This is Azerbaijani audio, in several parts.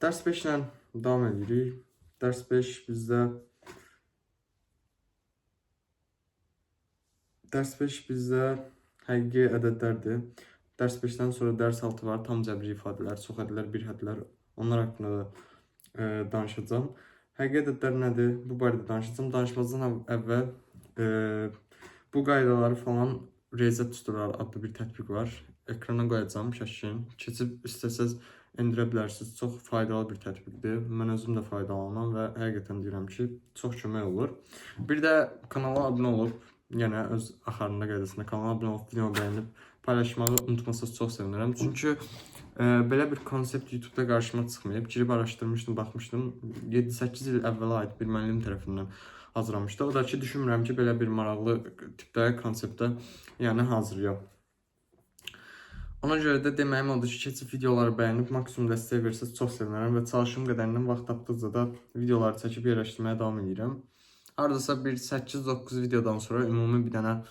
Dərs 5 ilə davam edirik. Dərs 5 bizdə həqiqi ədədlərdir. Dərs 5-dən sonra dərs 6 var. Tam cəbri ifadələr, çox ədədlər, bir hədlər. Onlar haqqında da danışacağım. Həqiqi ədədlər nədir? Bu barədə danışacağım. Danışmazdan əvvəl bu qaydaları falan Riyaziyyat Tutorları adlı bir tətbiq var. Ekrana qoyacağım şəklini. Keçib istəsəz endirə bilərsiniz. Çox faydalı bir tətbiqdir. Mən özüm də faydalanıram və həqiqətən deyirəm ki, çox kömək olur. Bir də kanala abunə olub, yenə öz axarında qaydasında kanala abunə olub, video bəyənib, paylaşmağı unutmasanız çox sevinirəm. Çünki belə bir konsept YouTube-da qarşıma çıxmayıb. Girib araşdırmışdım, baxmışdım. 7-8 il əvvələ aid bir müəllim tərəfindən hazırlamışdı. O da ki, düşünmürəm ki, belə bir maraqlı tipdə konseptdə hazırlayam. Ona görə də deməyim odur ki, keçib videoları bəyənib, maksimum dəstək versəz çox sevinərəm və çalışım qədərindən vaxt tapdıqca da videoları çəkib yerləşdirməyə davam edirəm. Hardasa bir 8-9 videodan sonra ümumi bir dənə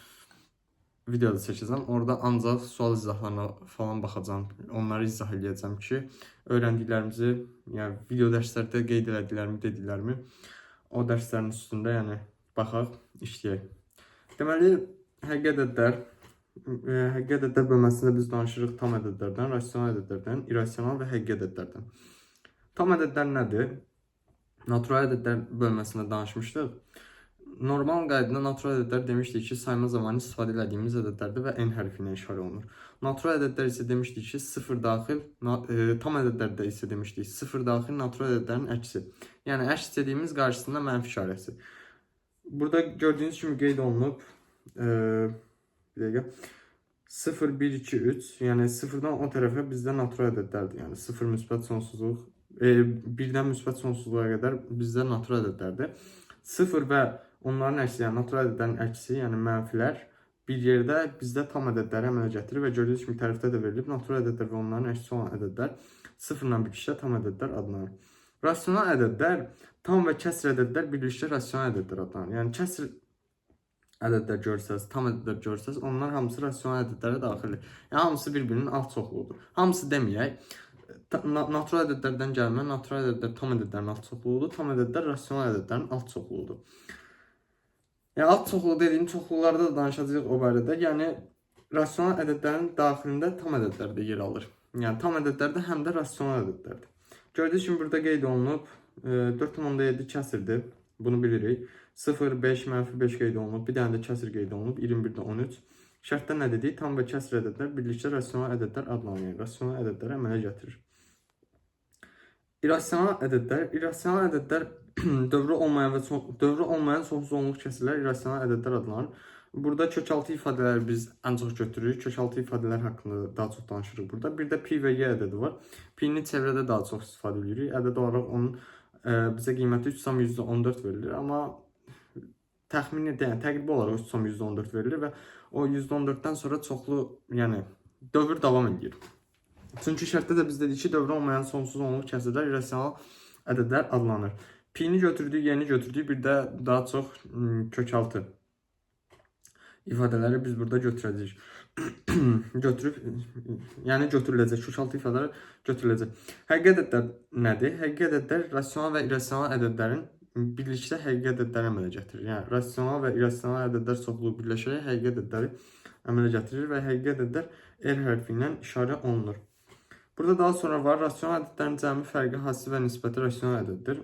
video da çəkəcəm. Orada ancaq sual izahlarına falan baxacağım. Onları izah edəcəm ki, öyrəndiklərimizi, yəni video dərslərdə qeyd elədiklərimi, dediklərimi o dərslərin üstündə baxaq, işləyək. Deməli, həqiqi ədədlər bölməsində biz danışırıq tam ədədlərdən, rasional ədədlərdən, irrasional və həqiqi ədədlərdən. Tam ədədlər nədir? Natural ədədlər bölməsində danışmışdıq. Normal qaydada natural ədədlər demişdik ki, sayma zamanı istifadə etdiyimiz ədədlərdir və n hərfi ilə işarə olunur. Natural ədədlər isə demişdik ki, sıfır daxil, tam ədədlərdə isə demişdik, sıfır daxil natural ədədlərin əksi. Yəni, əks dediyimiz qarşısında mənfi işarəsi. Burada gördüyünüz kimi qeyd olunub, bir dəqiqə, 0, 1, 2, 3, yəni 0-dan o tərəfə bizdə natural ədədlərdir. Yəni 0 müsbət sonsuzluq, 1-dən müsbət sonsuzluğa qədər bizdə natural ədədlərdir. 0 və onların əksi, yəni natural ədədlərin əksi, yəni mənfilər bir yerdə bizdə tam ədədləri əmələ gətirir və gördüyünüz kimi tərəfdə də verilib. Natural ədədlər və onların əksi olan ədədlər 0-la bitişdə tam ədədlər adlanır. Rasional ədədlər, tam və kəsr ədədlər birlikdə rasional ədədlər adlanır. Yəni kəsr ədədlər görsəz, tam ədədlər görsəz, onlar hamısı rasional ədədlərə daxildir. Yəni, hamısı bir-birinin alt çoxluğudur. Hamısı deməyək, natural ədədlərdən gəlmə, natural ədədlər tam ədədlərin alt çoxluğudur, tam ədədlər rasional ədədlərin alt çoxluğudur. Yəni, alt çoxluğu dediyim çoxluqlarda da danışacağıq o barədə. Yəni, rasional ədədlərin daxilində tam ədədlər də yer alır. Yəni, tam ədədlər də həm də rasional ədədlərdir. Gördüyünüz kimi burada qeyd olunub, 4,7 kəsirdir, bunu bilirik. 0, 5, mənfi 5 qeyd olunub, bir dənə də kəsr qeyd olunub, 21-də 13. Şərtdə nə dedik? Tam və kəsr ədədlər birlikdə rasional ədədlər adlanır. Rasional ədədləri əmələ gətirir. İrrasional ədədlər dövrü olmayan sonsuz onluq kəsirlər irrasional ədədlər adlanır. Burada kökaltı ifadələri biz ən çox götürürük. Kökaltı ifadələr haqqında daha çox danışırıq burada. Bir də pi və y ədədi var. Pi-ni çevrədə daha çox istifadə edirik. Ədəd olaraq onun bizə qiyməti 3,14 verilir. Amma təxmini, təqribi olaraq 3,14 verilir və o 114-dən sonra çoxlu, dövr davam edir. Çünki şərtdə də biz dedik ki, dövr olmayan sonsuz onluq kəsirlər irrasional ədədlər adlanır. Pi-ni götürdük, y-ni götürdük, bir də daha çox kökaltı ifadələri biz burada götürəcəyik. Götürüləcək, kökaltı ifadələr götürüləcək. Həqiqi ədədlər nədir? Həqiqi ədədlər rasional və irrasional ədədlərin birlikdə həqiqi ədədləri əmələ gətirir. Yəni, rasional və irrasional ədədlər çoxluğu birləşərək həqiqi ədədləri əmələ gətirir və həqiqi ədədlər R hərfi ilə işarə olunur. Burada daha sonra var, rasional ədədlərin cəmi fərqi hasili və nisbəti rasional ədəddir.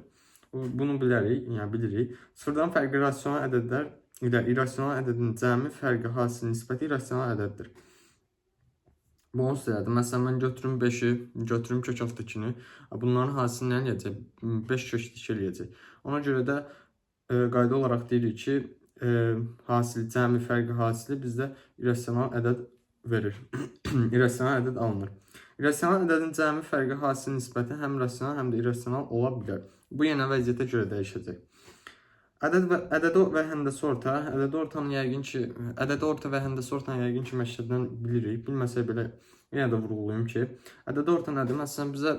Bunu bilirik. Sıfırdan fərqli rasional ədədlər ilə irrasional ədədin cəmi fərqi hasili nisbəti irrasional ədəddir. Bu onsuz elədir. Məsələn, mən götürüm 5-i, götürüm kökaltı 2-ni. Bunların hasilini nə eləyəcək? 5 kök 2 eləyəcək. Ona görə də qayda olaraq deyirik ki, cəmi fərqi hasili bizdə irrasional ədəd verir. İrrasional ədəd alınır. İrrasional ədədin cəmi fərqi hasili nisbəti həm rasional, həm də irrasional ola bilər. Bu yenə vəziyyətə görə dəyişəcək. Ədədi və həndəsi orta. Ədədi orta və həndəsi ortanı yəqin ki, məktəbdən bilirik. Bilməsək belə yenə də vurğulayım ki, ədədi orta nədir? Məsələn, bizə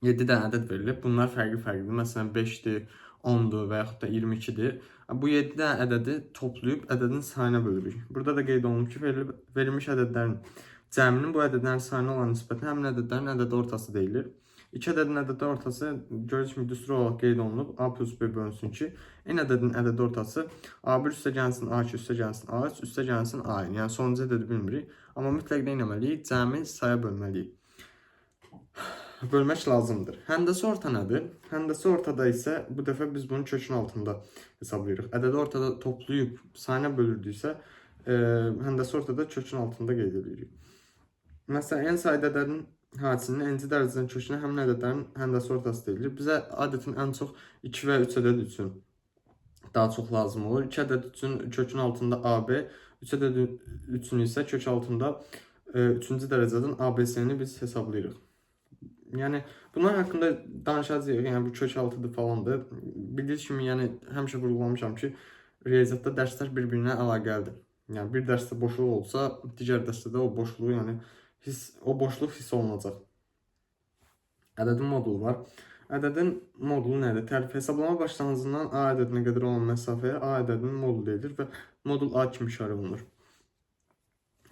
7 dənə ədəd verilib. Bunlar fərqli-fərqlidir. Məsələn, 5-dir, 10-dur və yaxud da 22-dir. Bu 7 dənə ədədi toplayıb ədədin sayına bölürük. Burada da qeyd olunub ki, verilmiş ədədlərin cəminin bu ədədlərin sayına olan nisbəti həmin ədədlərin ədədi ortası deyilir. 2 ədədin ədəd ortası gördüyünüz kimi düstur olaraq qeyd olunub. A plus B bölünsün ki, n ədədin ədəd ortası A1 üstə gəlsin A2 üstə gəlsin A3 üstə gəlsin A-n. Yəni sonuncu ədədi bilmirik. Amma mütləq nə etməliyik? Cəmi saya bölməliyik. Bölmək lazımdır. Həndəsi orta nədir? Həndəsi ortada isə bu dəfə biz bunu kökün altında hesablayırıq. Ədədi ortada toplayıb sayına bölürdüksə, həndəsi ortada kökün altında qeyd edirik. Məsələn, n sayda ədədin hadisinin n-ci dərəcədən kökünə həmin ədədlərin həndəsi ortası deyilir. Bizə adətin ən çox 2 və 3 ədəd üçün daha çox lazım olur. 2 ədəd üçün kökün altında AB, 3 ədəd üçün isə kök altında 3-cü dərəcədən ABC-ni biz hesablayırıq. Yəni bunlar haqqında danışacağıq. Yəni bu kök altıdır falandır. Bildiyiniz kimi, yəni həmişə vurğulamışam ki, riyaziyyatda dərslər bir-birinə əlaqəlidir. Yəni bir dərsdə boşluq olsa, digər dərsdə o boşluğu, yəni o boşluq hiss olunacaq. Ədədin modulu var. Ədədin modulu nədir? Tərif hesablama başlanğıcından A ədədinə qədər olan məsafəyə A ədədinin modulu deyilir və modul A kimi işarə olunur.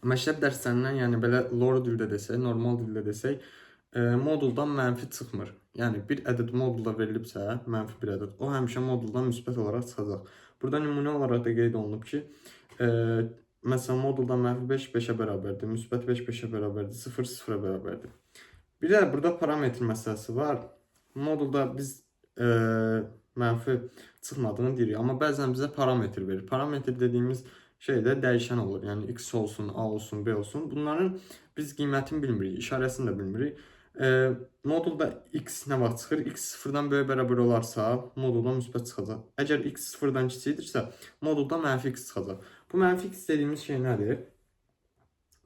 Məktəb dərslərindən, yəni belə lor dildə desək, normal dildə desək, moduldan mənfi çıxmır. Yəni bir ədəd modulda verilibsə, mənfi bir ədəd, o həmişə moduldan müsbət olaraq çıxacaq. Burada nümunə olaraq da qeyd olunub ki, məsələn, moduldan mənfi 5 5-ə bərabərdir, müsbət 5 5-ə bərabərdir, 0 0-a bərabərdir. Bir də burada parametr məsələsi var. Modulda biz mənfi çıxmadığını deyirik, amma bəzən bizə parametr verir. Parametr dediyimiz şey də dəyişən olur. Yəni x olsun, a olsun, b olsun. Bunların biz qiymətini bilmirik, işarəsini də bilmirik. Modulda x nə vaxt çıxır? X 0-dan böyük bərabər olarsa, modulda müsbət çıxacaq. Əgər x 0-dan kiçikdirsə, modulda mənfi x çıxacaq. Bu mənfi x dediyimiz şey nədir?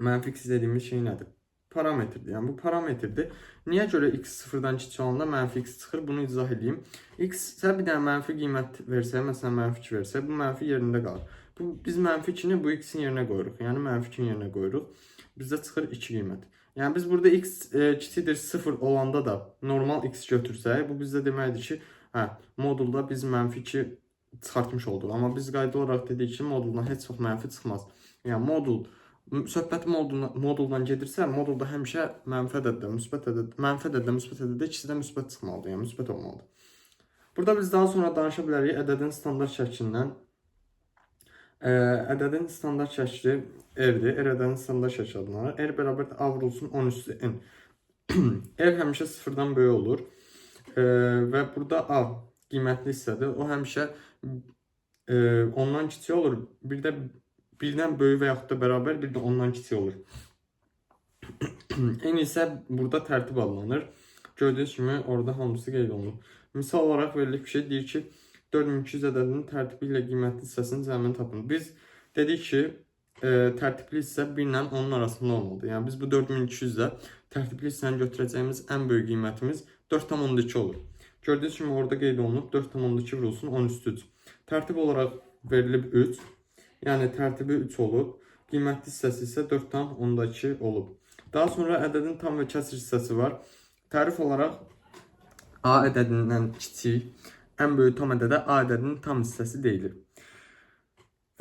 Mənfi x dediyimiz şey nədir? Parametrdir. Yəni bu parametrdir. Niyə görə x 0-dan kiçik olanda mənfi x çıxır? Bunu izah edeyim. X-ə bir dənə mənfi qiymət versə, məsələn mənfi 2 versə, bu mənfi yerində qalır. Biz mənfi 2-ni bu x-in yerinə qoyuruq. Yəni mənfi 2-nin yerinə qoyuruq. Bizdə çıxır 2 qiymət. Yəni biz burada x kiçikdir 0 olanda da normal x götürsək, bu bizdə deməkdir ki, modulda biz mənfi 2 çıxartmış olduq. Amma biz qayda olaraq dedik ki, moduldan heç çox mənfi çıxmaz. Yəni söhbət moduldan gedirsə, modulda həmişə mənfi ədəddə, müsbət ədəddə, mənfi ədəddə, müsbət ədəddə ikisi də müsbət çıxmalıdır. Yəni müsbət olmalıdır. Burada biz daha sonra danışa bilərik ədədin standart şəklindən. Ədədin standart şəkli R-dir. R ədədin standart şəkli adlanır. R bərabər A vurulsun 10 üstü N. R həmişə 0-dan böyük olur. Və burada A qiymətli hissədir. O həmişə ondan kiçik olur. Bir də birdən böyük və yaxud da bərabər, bir də ondan kiçik olur. N isə burada tərtib adlanır. Gördüyünüz kimi orada hamısı qeyd olunur. Misal olaraq verilib bir şey deyir ki, 4200 ədədinin tərtibi ilə qiymətli hissəsinin cəmini tapın. Biz dedik ki, tərtibli hissə 1 ilə 10-un arasında olmalıdır. Yəni biz bu 4200-də tərtibli hissəni götürəcəyimiz ən böyük qiymətimiz 4,2 olur. Gördüyünüz kimi orada qeyd olunub 4,2 vurulsun 10 üstü 3. Tərtib olaraq verilib 3. Yəni tərtibi 3 olub. Qiymətli hissəsi isə 4,2 olub. Daha sonra ədədin tam və kəsr hissəsi var. Tərif olaraq A ədədindən kiçik, ən böyük tam ədədə A ədədinin tam hissəsi deyilir.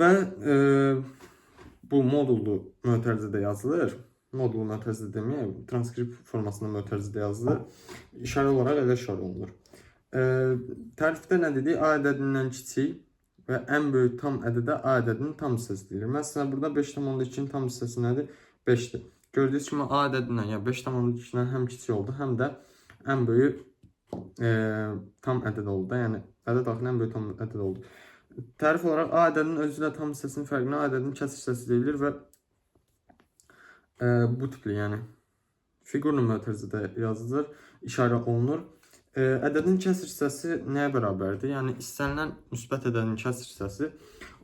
Və bu modullu mötərizədə yazılır. Modullu mötərizə deməyək, transkript formasında mötərizədə yazılır. İşarə olaraq elə işarə olunur. Tərifdə nə dedik? A ədədindən kiçik və ən böyük tam ədədə A ədədinin tam hissəsi deyilir. Məsələn, burada 5,2-nin tam hissəsi nədir? 5-dir. Gördüyünüz kimi A ədədindən, yəni 5,2-dən həm kiçik oldu, həm də ən böyük tam ədəd oldu da, yəni ədəd daxilində ən böyük tam ədəd oldu. Tərif olaraq A ədədinin özü ilə tam hissəsinin fərqinə A ədədinin kəsr hissəsi deyilir və bu tipli, yəni fiqurlu mötərizədə yazılır, işarə olunur. Ədədin kəsr hissəsi nəyə bərabərdir? Yəni istənilən müsbət ədədin kəsr hissəsi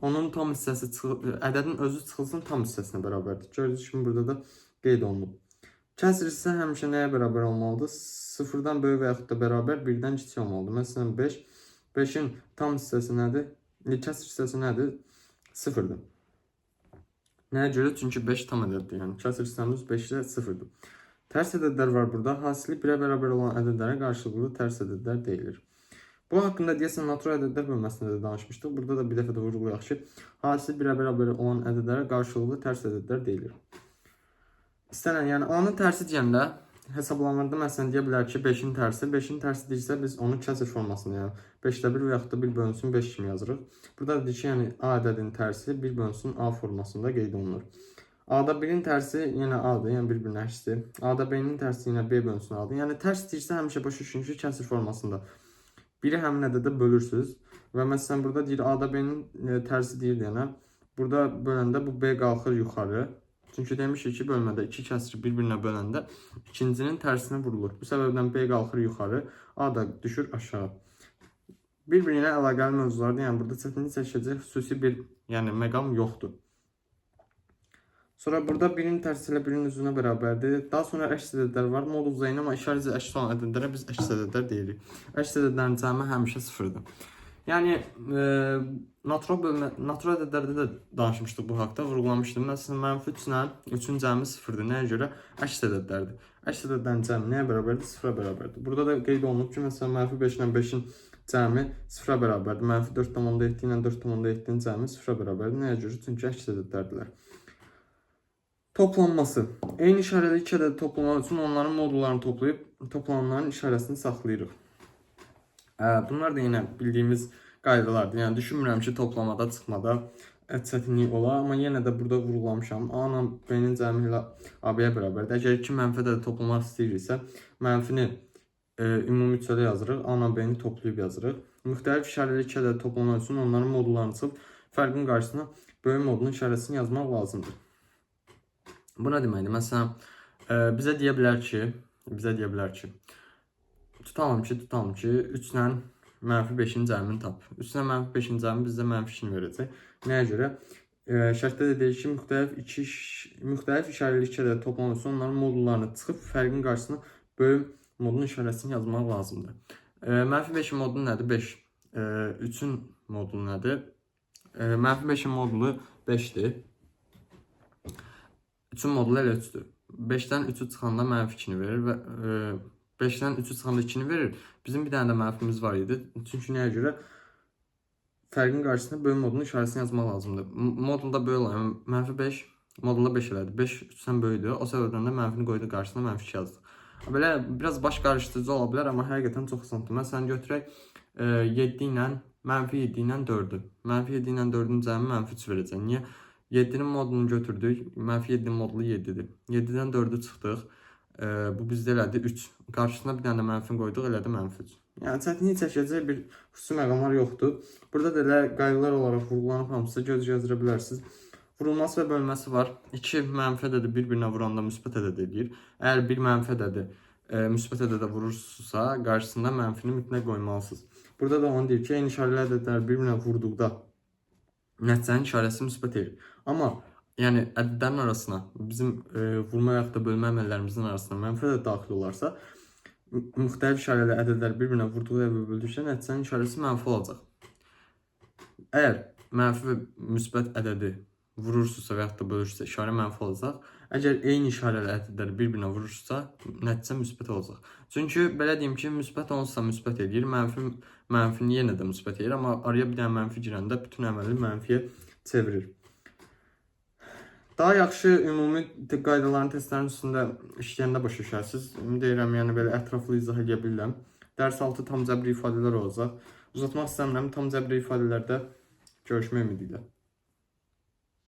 onun tam hissəsi ədədin özü çıxılsın tam hissəsinə bərabərdir. Gördüyünüz kimi burada da qeyd olunub. Kəsr hissə həmişə nəyə bərabər olmalıdır? 0-dan böyük və yaxud da bərabər 1-dən kiçik olmalıdır. Məsələn 5. 5-in tam hissəsi nədir? Kəsr hissəsi nədir? 0-dır. Nəyə görə? Çünki 5 tam ədəddir. Yəni kəsr hissəmiz 5 ilə 0-dır. Tərs ədədlər var burada. Hasili 1-ə bərabər olan ədədlərə qarşılıqlı tərs ədədlər deyilir. Bu haqqında deyəsən natural ədədlər bölməsində də danışmışdıq. Burada da bir dəfə də vurğulayaq ki, hasili 1-ə bərabər olan ədədlərə qarşılıqlı tərs ədədlər deyilir. İstənilən, yəni A-nın tərsi deyəndə hesablamada məsələn deyə bilər ki, 5-in tərsi, 5-in tərsi deyirsə biz onu kəsr formasında, yəni 5-də 1 və yaxud da 1 bölünsün 5 kimi yazırıq. Burada da deyir ki, yəni A ədədinin tərsi 1 bölünsün A formasında qeyd olunur. A-da 1-in tərsi yenə A-dır, yəni bir-birinin əksidir. A-da B-nin tərsi yenə B bölünsün A-dır. Yəni tərs deyirsə həmişə başa düşün ki, kəsr formasında. Biri həmin ədədə bölürsünüz və məsələn burada deyir A-da B-nin tərsi deyir yəni. Burada böləndə bu B qalxır yuxarı. Çünki demişik ki, bölmədə iki kəsri bir-birinə böləndə ikincinin tərsinə vurulur. Bu səbəbdən B qalxır yuxarı, A da düşür aşağı. Bir-birinə əlaqəli mövzulardır. Yəni burada çətinlik çəkəcək xüsusi bir, yəni məqam yoxdur. Sonra burada 1-in tərsi ilə 1-in üzünə bərabərdir. Daha sonra əks ədədlər var. Modul zəyini, amma işarəci əks olan ədədlərə biz əks ədədlər deyirik. Əks ədədlərin cəmi həmişə sıfırdır. Yəni natural ədədlərdə də danışmışdıq bu haqda, vurğulamışdım. Məsələn, -3 ilə 3-ün cəmi sıfırdır. Nəyə görə? Əks ədədlərdir. Əks ədədlərin cəmi nəyə bərabərdir? Sıfıra bərabərdir. Burada da qeyd olunub ki, məsələn, -5 ilə 5-in cəmi sıfıra bərabərdir. -4,7 ilə 4,7-nin cəmi sıfıra bərabərdir. Nəyə görə? Çünki əks ədədlərdirlər. Toplanması. Eyni işarəli iki ədədi toplamaq üçün onların modullarını toplayıb toplananların işarəsini saxlayırıq. Bunlar da yenə bildiyimiz qaydalardır. Yəni düşünmürəm ki, toplamada, çıxmada çətinlik ola, amma yenə də burada vurğulamışam. A ilə B-nin cəmi ilə AB-yə bərabərdir. Əgər iki mənfi ədədi toplamaq istəyiriksə, mənfini ümumi üçədə yazırıq, A ilə B-ni toplayıb yazırıq. Müxtəlif işarəli iki ədədi toplamaq üçün onların modullarını çıxıb fərqin qarşısına böyük modulun işarəsini yazmaq lazımdır. Bu nə deməkdir? Məsələn, bizə deyə bilər ki, tutalım ki, 3 ilə -5-in cəmini tap. 3 ilə -5-in cəmi bizdə -2-ni verəcək. Nəyə görə? Şərtdə də deyir ki, müxtəlif işarəli iki ədəd toplamaq üçün onların modullarını çıxıb fərqin qarşısına böyük modulun işarəsini yazmaq lazımdır. -5-in modulu nədir? 5. 3-ün modulu nədir? -5-in modulu 5-dir. 3-ün modulu elə 3-dür. 5-dən 3-ü çıxanda -2-ni verir və 5-dən 3-ü çıxanda 2-ni verir. Bizim bir dənə də mənfimiz var idi. Çünki nəyə görə? Fərqin qarşısında böyük modulun işarəsini yazmaq lazımdır. Modulda böyük olan -5, modulda 5 elədi. 5 3-dən böyükdür. O səbəbdən də mənfini qoydu qarşısına -2 yazdıq. Belə biraz baş qarışdırıcı ola bilər, amma həqiqətən çox asandır. Məsələn, götürək 7 ilə -7 ilə 4-ü. -7 ilə 4-ün cəmi -3 verəcək. Niyə? 7-nin modulunu götürdük. -7-nin modulu 7-dir. 7-dən 4-ü çıxdıq. Bu bizdə elədi 3. Qarşısına bir dənə də mənfini qoyduq, elədi -3. Yəni çətinlik çəkəcək bir xüsusi məqamlar yoxdur. Burada da elə qaydalar olaraq vurğulanıb hamısı göz gəzdirə bilərsiniz. Vurulması və bölməsi var. İki mənfi ədədi bir-birinə vuranda müsbət ədəd edir. Əgər bir mənfi ədədi müsbət ədədə vurursunuzsa, qarşısında mənfini mütləq qoymalısınız. Burada da onu deyir ki, eyni işarəli ədədlər bir-birinə vurduqda nəticənin işarəsi müsbət edir. Amma yəni ədədlərin arasına, bizim vurma və yaxud da bölmə əməllərimizin arasına mənfi ədəd daxil olarsa, müxtəlif işarəli ədədlər bir-birinə vurduğu və böldükcə nəticənin işarəsi mənfi olacaq. Əgər mənfi və müsbət ədədi vurursunuzsa və yaxud da bölürsə, işarə mənfi olacaq. Əgər eyni işarəli ədədlər bir-birinə vurursa, nəticə müsbət olacaq. Çünki belə deyim ki, müsbət olsa müsbət edir, mənfini yenə də müsbət edir, amma araya bir dənə mənfi girəndə bütün əməli mənfiyə çevirir. Daha yaxşı ümumi qaydaların testlərin üstündə işləyəndə başa düşərsiniz. Deyirəm, yəni belə ətraflı izah edə bilirəm. Dərs altı tam cəbri ifadələr olacaq. Uzatmaq istəmirəm, tam cəbri ifadələrdə görüşmək ümidi ilə.